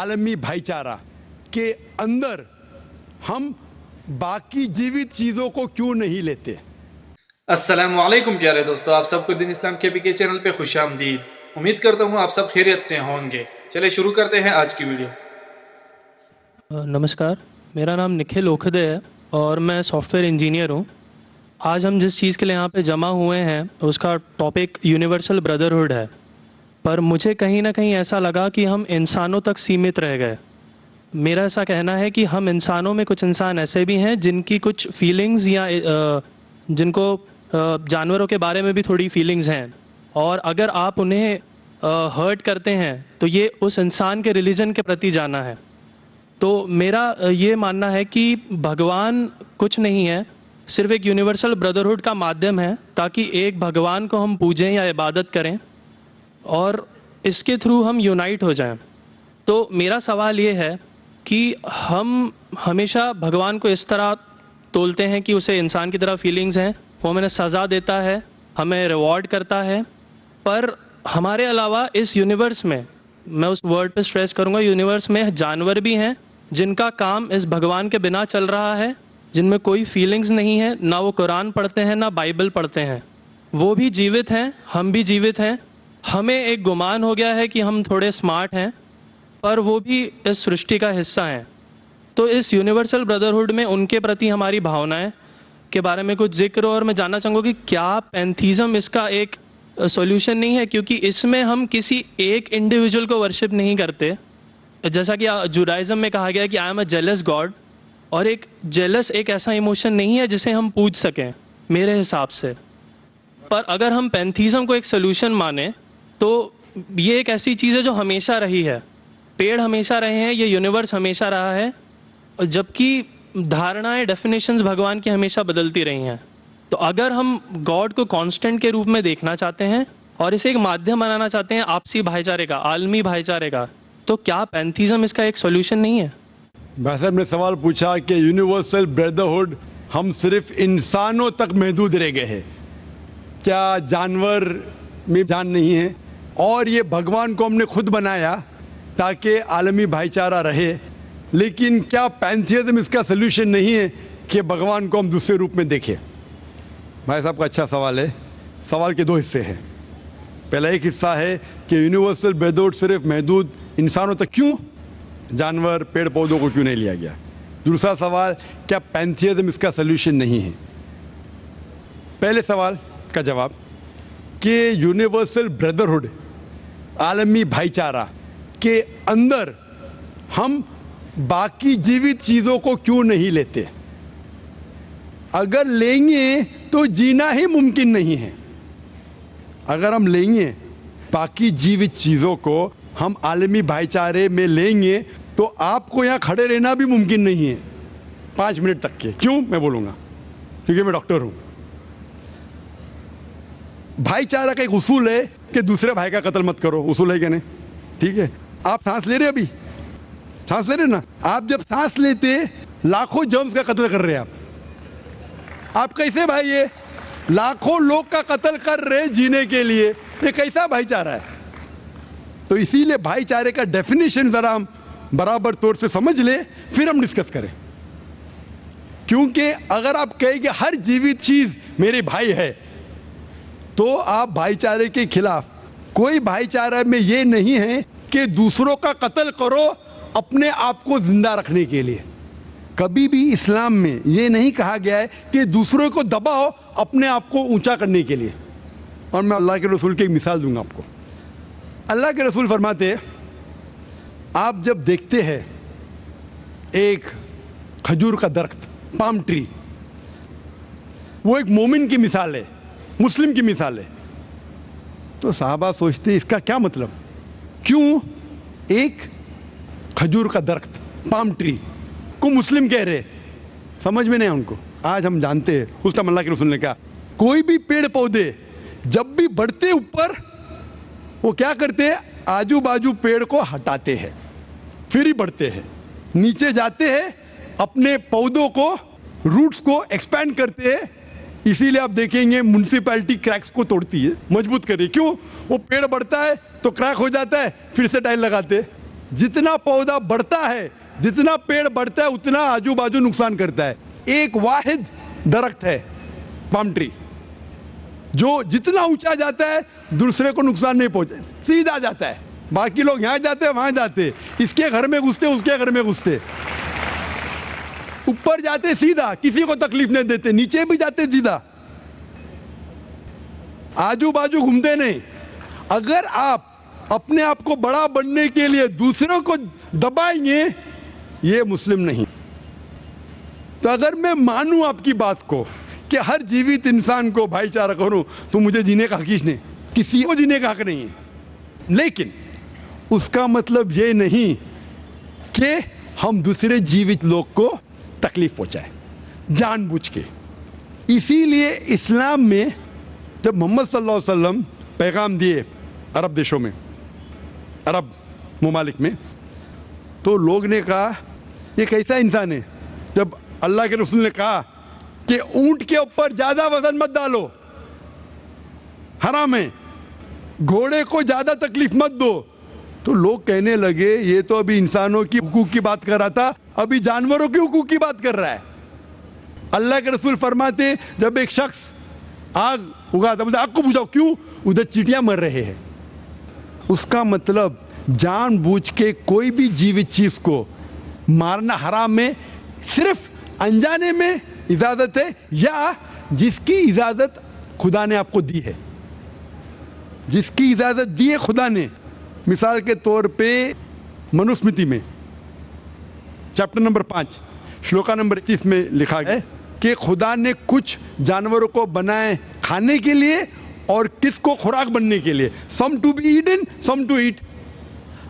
عالمی بھائی چارہ کے اندر ہم باقی جیوت چیزوں کو کیوں نہیں لیتے؟ السلام علیکم پیارے دوستو، آپ سب کو دین اسلام کے کے چینل پہ خوش آمدید۔ امید کرتا ہوں آپ سب خیریت سے ہوں گے۔ چلے شروع کرتے ہیں آج کی ویڈیو۔ نمسکار، میرا نام نکھل اوکھدے ہے اور میں سافٹ ویئر انجینئر ہوں۔ آج ہم جس چیز کے لیے یہاں پہ جمع ہوئے ہیں اس کا ٹاپک یونیورسل بردرہڈ ہے، پر مجھے کہیں نہ کہیں ایسا لگا کہ ہم انسانوں تک سیمت رہ گئے۔ میرا ایسا کہنا ہے کہ ہم انسانوں میں کچھ انسان ایسے بھی ہیں جن کی کچھ فیلنگز یا جن کو جانوروں کے بارے میں بھی تھوڑی فیلنگز ہیں، اور اگر آپ انہیں ہرٹ کرتے ہیں تو یہ اس انسان کے ریلیجن کے پرتی جانا ہے۔ تو میرا یہ ماننا ہے کہ بھگوان کچھ نہیں ہے، صرف ایک یونیورسل بردرہڈ کا مادھیم ہے تاکہ ایک بھگوان کو ہم پوجیں یا عبادت کریں اور اس کے تھرو ہم یونائٹ ہو جائیں۔ تو میرا سوال یہ ہے کہ ہم ہمیشہ بھگوان کو اس طرح تولتے ہیں کہ اسے انسان کی طرح فیلنگز ہیں، وہ ہمیں سزا دیتا ہے، ہمیں ریوارڈ کرتا ہے، پر ہمارے علاوہ اس یونیورس میں، میں اس ورڈ پہ سٹریس کروں گا، یونیورس میں جانور بھی ہیں جن کا کام اس بھگوان کے بنا چل رہا ہے، جن میں کوئی فیلنگز نہیں ہے، نہ وہ قرآن پڑھتے ہیں نہ بائبل پڑھتے ہیں، وہ بھی جیوت ہیں، ہم بھی جیوت ہیں۔ ہمیں ایک گمان ہو گیا ہے کہ ہم تھوڑے سمارٹ ہیں، پر وہ بھی اس سرشٹی کا حصہ ہیں۔ تو اس یونیورسل بردرہڈ میں ان کے پرتی ہماری بھاونائیں کے بارے میں کچھ ذکر ہو، اور میں جاننا چاہوں گا کہ کیا پینتھیزم اس کا ایک سولوشن نہیں ہے، کیونکہ اس میں ہم کسی ایک انڈیویجول کو ورشپ نہیں کرتے، جیسا کہ جوڈائزم میں کہا گیا ہے کہ I am a jealous God, اور ایک جیلس ایک ایسا ایموشن نہیں ہے جسے ہم پوج سکیں میرے حساب سے۔ پر اگر ہم پینتھیزم کو ایک سولوشن مانیں تو یہ ایک ایسی چیز ہے جو ہمیشہ رہی ہے، پیڑ ہمیشہ رہے ہیں، یہ یونیورس ہمیشہ رہا ہے، جبکہ دھارنائیں ڈیفینیشنز بھگوان کی ہمیشہ بدلتی رہی ہیں۔ تو اگر ہم گاڈ کو کانسٹنٹ کے روپ میں دیکھنا چاہتے ہیں اور اسے ایک مادھیم بنانا چاہتے ہیں آپسی بھائی چارے کا، عالمی بھائی چارے کا، تو کیا پینتھیزم اس کا ایک سولوشن نہیں ہے؟ بھائی صاحب نے سوال پوچھا کہ یونیورسل بردرہڈ ہم صرف انسانوں تک محدود رہ گئے ہیں، کیا جانور میں جان نہیں ہے؟ اور یہ بھگوان کو ہم نے خود بنایا تاکہ عالمی بھائی چارہ رہے، لیکن کیا پینتھیزم اس کا سلوشن نہیں ہے کہ بھگوان کو ہم دوسرے روپ میں دیکھیں؟ بھائی صاحب کا اچھا سوال ہے۔ سوال کے دو حصے ہیں۔ پہلا ایک حصہ ہے کہ یونیورسل بردرہڈ صرف محدود انسانوں تک کیوں، جانور پیڑ پودوں کو کیوں نہیں لیا گیا؟ دوسرا سوال، کیا پینتھیزم اس کا سلوشن نہیں ہے؟ پہلے سوال کا جواب کہ یونیورسل بردرہڈ عالمی بھائی چارہ کے اندر ہم باقی جیوت چیزوں کو کیوں نہیں لیتے؟ اگر لیں گے تو جینا ہی ممکن نہیں ہے۔ اگر ہم لیں گے باقی جیوت چیزوں کو، ہم عالمی بھائی چارے میں لیں گے تو آپ کو یہاں کھڑے رہنا بھی ممکن نہیں ہے 5 منٹ تک کے۔ کیوں؟ میں بولوں گا، کیونکہ میں ڈاکٹر ہوں۔ بھائی چارہ کا ایک اصول ہے کہ دوسرے بھائی کا قتل مت کرو، اصول ہے کہ نہیں؟ ٹھیک ہے، آپ سانس لے رہے، ابھی سانس لے رہے نا، آپ جب سانس لیتے لاکھوں جرمز کا قتل کر رہے ہیں آپ کیسے بھائی؟ یہ لاکھوں لوگ کا قتل کر رہے جینے کے لیے، یہ کیسا بھائی چارہ ہے؟ تو اسی لیے بھائی چارے کا ڈیفینیشن ذرا ہم برابر طور سے سمجھ لیں، پھر ہم ڈسکس کریں۔ کیونکہ اگر آپ کہیں کہ ہر جیوت چیز میرے بھائی ہے تو آپ بھائی چارے کے خلاف۔ کوئی بھائی چارہ میں یہ نہیں ہے کہ دوسروں کا قتل کرو اپنے آپ کو زندہ رکھنے کے لیے۔ کبھی بھی اسلام میں یہ نہیں کہا گیا ہے کہ دوسروں کو دباؤ اپنے آپ کو اونچا کرنے کے لیے۔ اور میں اللہ کے رسول کی ایک مثال دوں گا آپ کو۔ اللہ کے رسول فرماتے ہیں، آپ جب دیکھتے ہیں ایک کھجور کا درخت، پام ٹری، وہ ایک مومن کی مثال ہے، مسلم کی مثال ہے، تو صحابہ سوچتے ہیں اس کا کیا مطلب؟ کیوں ایک کھجور کا درخت، پام ٹری کو مسلم کہہ رہے؟ سمجھ میں نہیں ان کو۔ آج ہم جانتے ہیں، اس ٹائم اللہ کے رسول نے کہا کوئی بھی پیڑ پودے جب بھی بڑھتے اوپر، وہ کیا کرتے ہیں؟ آجو باجو پیڑ کو ہٹاتے ہیں، پھر ہی بڑھتے ہیں، نیچے جاتے ہیں، اپنے پودوں کو، روٹس کو ایکسپینڈ کرتے ہیں۔ اسی لیے آپ دیکھیں گے میونسپیلٹی کریکس کو توڑتی ہے، مضبوط کر رہی ہے۔ کیوں؟ وہ پیڑ بڑھتا ہے تو کریک ہو جاتا ہے، پھر سے ٹائل لگاتے ہیں۔ जितना पौधा बढ़ता है, जितना पेड़ बढ़ता है, उतना आजू बाजू नुकसान करता है। एक वाहिद दरख्त है पाम ट्री, जो जितना ऊंचा जाता है दूसरे को नुकसान नहीं पहुंचे, सीधा जाता है। बाकी लोग यहाँ जाते हैं, वहां जाते, इसके घर में घुसते, उसके घर में घुसते, ऊपर जाते सीधा, किसी को तकलीफ नहीं देते, नीचे भी जाते सीधा, आजू बाजू घूमते नहीं। अगर आप अपने आप को बड़ा बनने के लिए दूसरों को दबाएंगे, ये मुस्लिम नहीं। तो अगर मैं मानूं आपकी बात को कि हर जीवित इंसान को भाईचारा करूं, तो मुझे जीने का हक ही नहीं, किसी को जीने का हक नहीं है। लेकिन उसका मतलब ये नहीं कि हम दूसरे जीवित लोग को तकलीफ पहुंचाए जानबूझ के। इसीलिए इस्लाम में जब मोहम्मद सल्लल्लाहु अलैहि वसल्लम पैगाम दिए अरब देशों में, अरब ममालिक में, तो लोग ने कहा ये कैसा इंसान है। जब अल्लाह के रसूल ने कहा कि ऊंट के ऊपर ज़्यादा वजन मत डालो, हराम है, घोड़े को ज़्यादा तकलीफ मत दो, तो लोग कहने लगे ये तो अभी इंसानों की हुकूक की बात कर रहा था, अभी जानवरों के हुकूक की बात कर रहा है। अल्लाह के रसूल फरमाते जब एक शख्स आग उगाता, बोलते आग को बुझाओ, क्यों? उधर चींटियां मर रहे हैं। उसका मतलब जानबूझ के कोई भी जीवित चीज को मारना हराम है, सिर्फ अनजाने में इजाजत है, या जिसकी इजाजत खुदा ने आपको दी है, जिसकी इजाजत दी है खुदा ने। मिसाल के तौर पे मनुस्मृति में चैप्टर नंबर 5 श्लोका नंबर 31 में लिखा है कि खुदा ने कुछ जानवरों को बनाए खाने के लिए और किसको खुराक बनने के लिए, some to be eaten some to eat.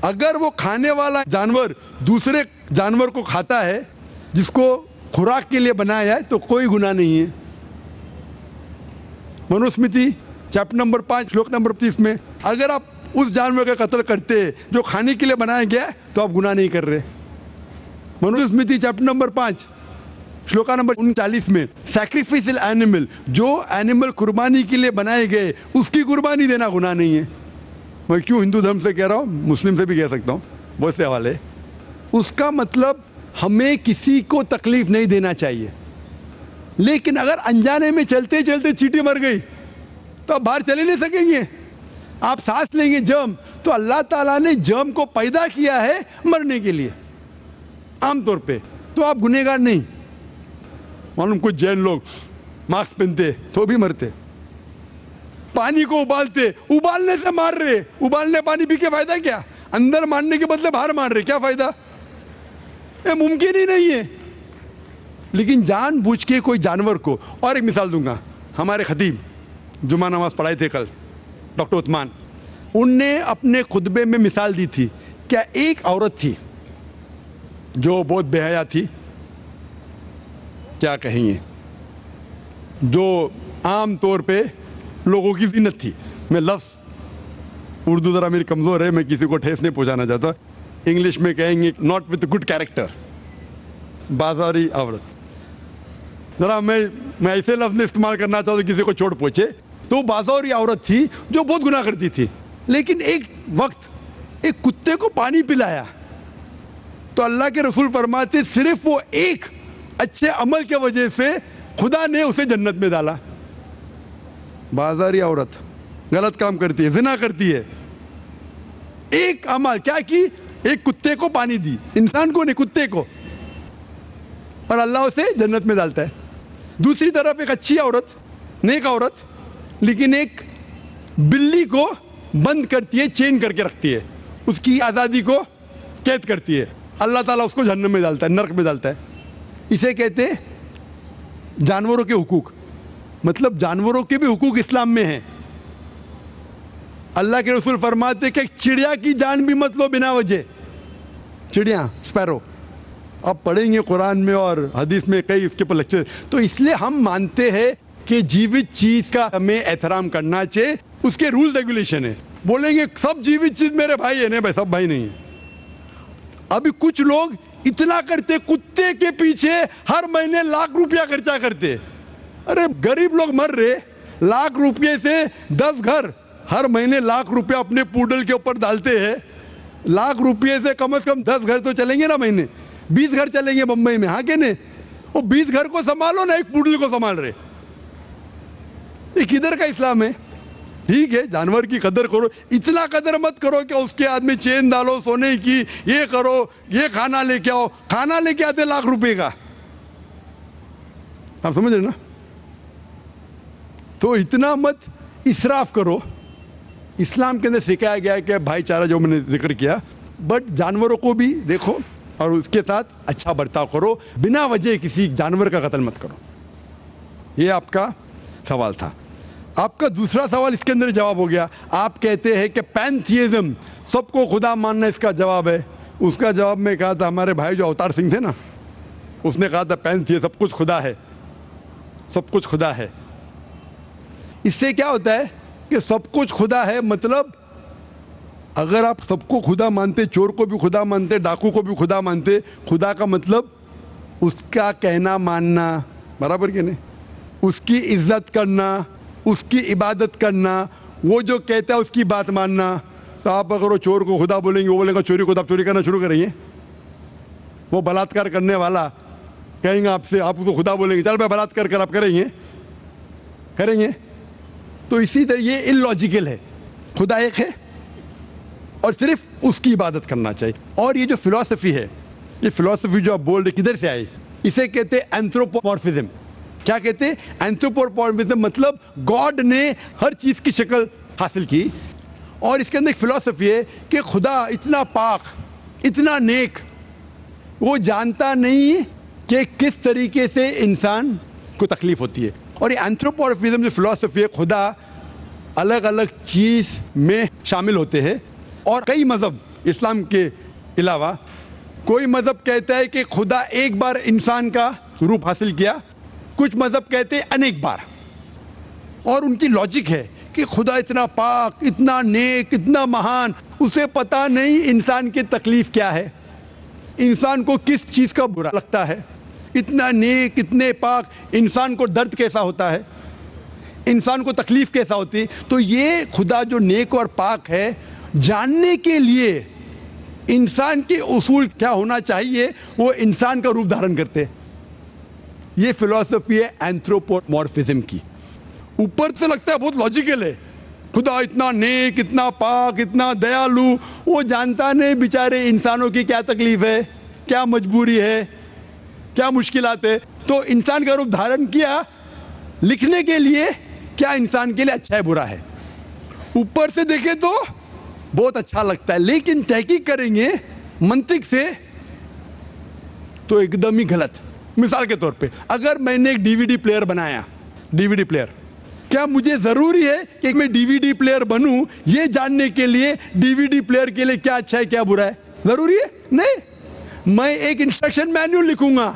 अगर वो खाने वाला जानवर दूसरे जानवर को खाता है जिसको खुराक के लिए बनाया है, तो कोई गुनाह नहीं है। मनुस्मृति चैप्टर नंबर 5 श्लोक नंबर 30 में अगर आप उस जानवर का कत्ल करते जो खाने के लिए बनाया गया, तो आप गुनाह नहीं कर रहे। Manusmriti chapter number 5 shloka number 39 में सैक्रिफिशियल एनिमल, जो एनिमल कुर्बानी के लिए बनाए गए, उसकी कुर्बानी देना गुनाह नहीं है। मैं क्यों हिंदू धर्म से कह रहा हूँ, मुस्लिम से भी कह सकता हूँ, बहुत से हवाले। उसका मतलब हमें किसी को तकलीफ नहीं देना चाहिए। लेकिन अगर अनजाने में चलते चलते चींटी मर गई, तो आप बाहर चले नहीं सकेंगे, आप सांस लेंगे जर्म, तो अल्लाह ताला ने जर्म को पैदा किया है मरने के लिए आमतौर पे, तो आप गुनहगार नहीं। मालूम कुछ जैन लोग मास्क पहनते तो भी मरते, पानी को उबालते, उबालने से मार रहे, उबालने पानी पी के फायदा क्या? अंदर मारने के बदले बाहर मार रहे, क्या फायदा? ये मुमकिन ही नहीं है। लेकिन जानबूझ के कोई जानवर को, और एक मिसाल दूंगा, हमारे खतीब जुमा नमाज पढ़ाए थे कल, डॉक्टर उस्मान, उनने अपने खुतबे में मिसाल दी थी। क्या एक औरत थी जो बहुत बेहया थी, क्या कहेंगे, जो आम तौर पे लोगों की ज़ीनत थी। मैं लफ्ज़ उर्दू ज़रा मेरी कमज़ोर है, मैं किसी को ठेस नहीं पहुंचाना चाहता, इंग्लिश में कहेंगे नॉट विथ गुड कैरेक्टर, बाजारी औरत। ज़रा मैं ऐसे लफ्ज़ इस्तेमाल करना चाहता किसी को चोट पहुंचे, तो बाजारी औरत थी जो बहुत गुनाह करती थी। लेकिन एक वक्त एक कुत्ते को पानी पिलाया, तो अल्लाह के रसूल फरमाते सिर्फ वो एक अच्छे अमल के वजह से खुदा ने उसे जन्नत में डाला। बाजारी औरत गलत काम करती है, जिना करती है, एक अमल क्या की, एक कुत्ते को पानी दी, इंसान को नहीं कुत्ते को, और अल्लाह उसे जन्नत में डालता है। दूसरी तरफ एक अच्छी औरत, नेक औरत, लेकिन एक बिल्ली को बंद करती है, चेन करके रखती है, उसकी आज़ादी को कैद करती है, अल्लाह ताला उसको जहन्नम में डालता है, नरक में डालता है। इसे कहते हैं जानवरों के हुकूक। मतलब जानवरों के भी हुकूक इस्लाम में हैं। अल्लाह के रसूल फरमाते कि चिड़िया की जान भी मत लो बिना वजह। चिड़िया, स्पैरो, अब पढ़ेंगे कुरान में और हदीस में कई इसके पर लेक्चर। तो इसलिए हम मानते हैं कि जीवित चीज का हमें एहतराम करना चाहिए, उसके रूल रेगुलेशन है। बोलेंगे सब जीवित चीज मेरे भाई है, नहीं भाई, सब भाई नहीं है। अभी कुछ लोग इतना करते, कुत्ते के पीछे हर महीने लाख रुपया खर्चा करते। अरे गरीब लोग मर रहे, लाख रुपये से 10 घर हर महीने लाख रुपया अपने पूडल के ऊपर डालते हैं, लाख रुपये से कम 10 घर तो चलेंगे ना महीने, 20 घर चलेंगे बम्बई में, हाँ कि नहीं? वो 20 घर को संभालो ना, एक पुडल को संभाल रहे। ये किधर का इस्लाम है? ठीक है, जानवर की कदर करो, इतना कदर मत करो कि उसके हाथ में चेन डालो सोने की, ये करो, ये खाना लेके आओ। खाना लेके आते लाख रुपए का, आप समझ रहे ना? तो इतना मत इसराफ करो। इस्लाम के अंदर सिखाया गया है कि भाईचारा, जो मैंने जिक्र किया, बट जानवरों को भी देखो और उसके साथ अच्छा बर्ताव करो, बिना वजह किसी जानवर का कत्ल मत करो। ये आपका सवाल था। आपका दूसरा सवाल इसके अंदर जवाब हो गया। आप कहते हैं कि पैंथियज्म, सबको खुदा मानना इसका जवाब है। उसका जवाब में कहा था, हमारे भाई जो अवतार सिंह थे ना, उसने कहा था पैंथियज्म, सब कुछ खुदा है, सब कुछ खुदा है। इससे क्या होता है कि सब कुछ खुदा है, मतलब अगर आप सबको खुदा मानते, चोर को भी खुदा मानते, डाकू को भी खुदा मानते, खुदा का मतलब उसका कहना मानना, बराबर कि नहीं? उसकी इज्जत करना, उसकी इबादत करना, वो जो कहता है उसकी बात मानना। तो आप अगर वो चोर को खुदा बोलेंगे, वो बोलेगा चोरी को, आप चोरी करना शुरू करेंगे। वो बलात्कार करने वाला कहेंगे आपसे, आप उसको खुदा बोलेंगे, चल भाई बलात्कार कर, आप करेंगे? करेंगे? तो इसी तरह ये इलॉजिकल है। खुदा एक है और सिर्फ उसकी इबादत करना चाहिए। और ये जो फिलॉसफी है, ये फिलॉसफी जो आप बोल रहे, किधर से आई? इसे कहते हैं एंथ्रोपोमॉर्फिज्म। क्या कहते हैं? एंथ्रोपोमॉर्फिज्म, मतलब गॉड ने हर चीज की शक्ल हासिल की। और इसके अंदर एक फिलॉसफी है कि खुदा इतना पाक, इतना नेक, वो जानता नहीं कि किस तरीके से इंसान को तकलीफ होती है। और ये एंथ्रोपोमॉर्फिज्म जो फिलॉसफी है, खुदा अलग अलग चीज में शामिल होते हैं। और कई मजहब, इस्लाम के अलावा कोई मजहब कहता है कि खुदा एक बार इंसान का रूप हासिल किया, कुछ मजहब कहते हैं अनेक बार। और उनकी लॉजिक है कि खुदा इतना पाक, इतना नेक, इतना महान, उसे पता नहीं इंसान की तकलीफ क्या है, इंसान को किस चीज़ का बुरा लगता है। इतना नेक, इतने पाक, इंसान को दर्द कैसा होता है, इंसान को तकलीफ कैसा होती है। तो ये खुदा जो नेक और पाक है, जानने के लिए इंसान के उसूल क्या होना चाहिए, वो इंसान का रूप धारण करते हैं। ये फिलॉसफी है एंथ्रोपोमॉर्फिज्म की। ऊपर से लगता है बहुत लॉजिकल है, खुदा इतना नेक, इतना पाक, इतना दयालु, वो जानता नहीं बेचारे इंसानों की क्या तकलीफ है, क्या मजबूरी है, क्या मुश्किलात है। तो इंसान का रूप धारण किया लिखने के लिए, क्या इंसान के लिए अच्छा है बुरा है। ऊपर से देखे तो बहुत अच्छा लगता है, लेकिन तहकीक करेंगे मंतिक से तो एकदम ही गलत। मिसाल के तौर पे, अगर मैंने एक डीवीडी प्लेयर बनाया, डीवीडी प्लेयर, क्या मुझे जरूरी है कि मैं डीवीडी प्लेयर बनूं ये जानने के लिए डीवीडी प्लेयर के लिए क्या अच्छा है क्या बुरा है? जरूरी है? नहीं। मैं एक इंस्ट्रक्शन मैन्युअल लिखूंगा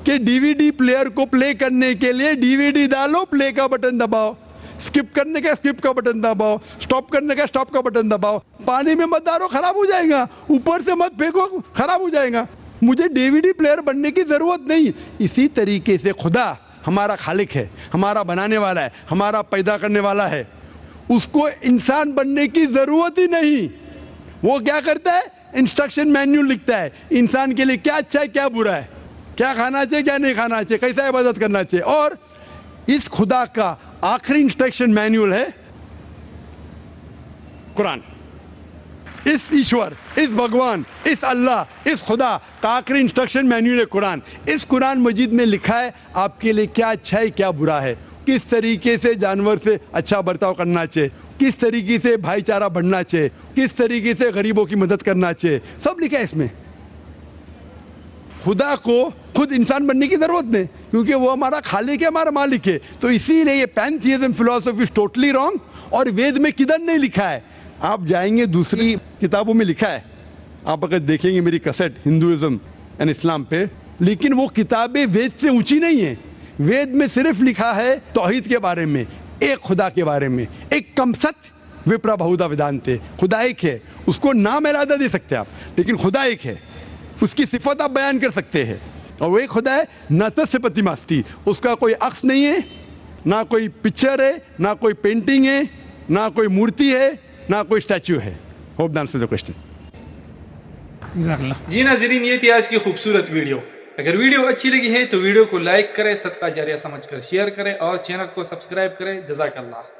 कि डीवीडी प्लेयर को प्ले करने के लिए डीवीडी डालो, प्ले का बटन दबाओ, स्किप करने का स्किप का बटन दबाओ, स्टॉप करने का स्टॉप का बटन दबाओ। पानी में मत डालो, खराब हो जाएगा, ऊपर से मत फेंको, खराब हो जाएगा। मुझे डीवीडी प्लेयर बनने की जरूरत नहीं। इसी तरीके से खुदा हमारा खालिक है, हमारा बनाने वाला है, हमारा पैदा करने वाला है, उसको इंसान बनने की जरूरत ही नहीं। वो क्या करता है? इंस्ट्रक्शन मैन्युअल लिखता है, इंसान के लिए क्या अच्छा है क्या बुरा है, क्या खाना चाहिए क्या नहीं खाना चाहिए, कैसा इबादत करना चाहिए। और इस खुदा का आखिरी इंस्ट्रक्शन मैन्युअल है कुरान। इस ईश्वर, इस भगवान, इस अल्लाह, इस खुदा का आखिरी इंस्ट्रक्शन मैन्युअल है कुरान। इस कुरान मजीद में लिखा है आपके लिए क्या अच्छा है क्या बुरा है, किस तरीके से जानवर से अच्छा बर्ताव करना चाहिए, किस तरीके से भाईचारा बढ़ना चाहिए, किस तरीके से गरीबों की मदद करना चाहिए, सब लिखा है इसमें। खुदा को खुद इंसान बनने की जरूरत नहीं, क्योंकि वो हमारा खालिक है, हमारा मालिक है। तो इसीलिए ये पैंथियज्म फिलॉसफी इज टोटली रॉन्ग। और वेद में किधर नहीं लिखा है, आप जाएंगे दूसरी किताबों में लिखा है, आप अगर देखेंगे मेरी कैसेट हिंदुइज्म एंड इस्लाम पे, लेकिन वो किताबें वेद से ऊंची नहीं है। वेद में सिर्फ लिखा है तौहीद के बारे में, एक खुदा के बारे में, एक कम सत्य विप्रा बहुधा वेदांते, खुदा एक है, उसको नाम अलहदा दे सकते हैं आप, लेकिन खुदा एक है, उसकी सिफत आप बयान कर सकते हैं। और वो एक खुदा है न तस्य प्रतिमास्ति, उसका कोई अक्स नहीं है, ना कोई पिक्चर है, ना कोई पेंटिंग है, ना कोई मूर्ति है, ना कोई स्टैच्यू है। Hope that answers the question. جزاک اللہ. جی ناظرین، یہ تھی آج کی خوبصورت ویڈیو. اگر ویڈیو اچھی لگی ہے تو ویڈیو کو لائک کریں، صدقہ جاریہ سمجھ کر شیئر کریں اور چینل کو سبسکرائب کریں. جزاک اللہ.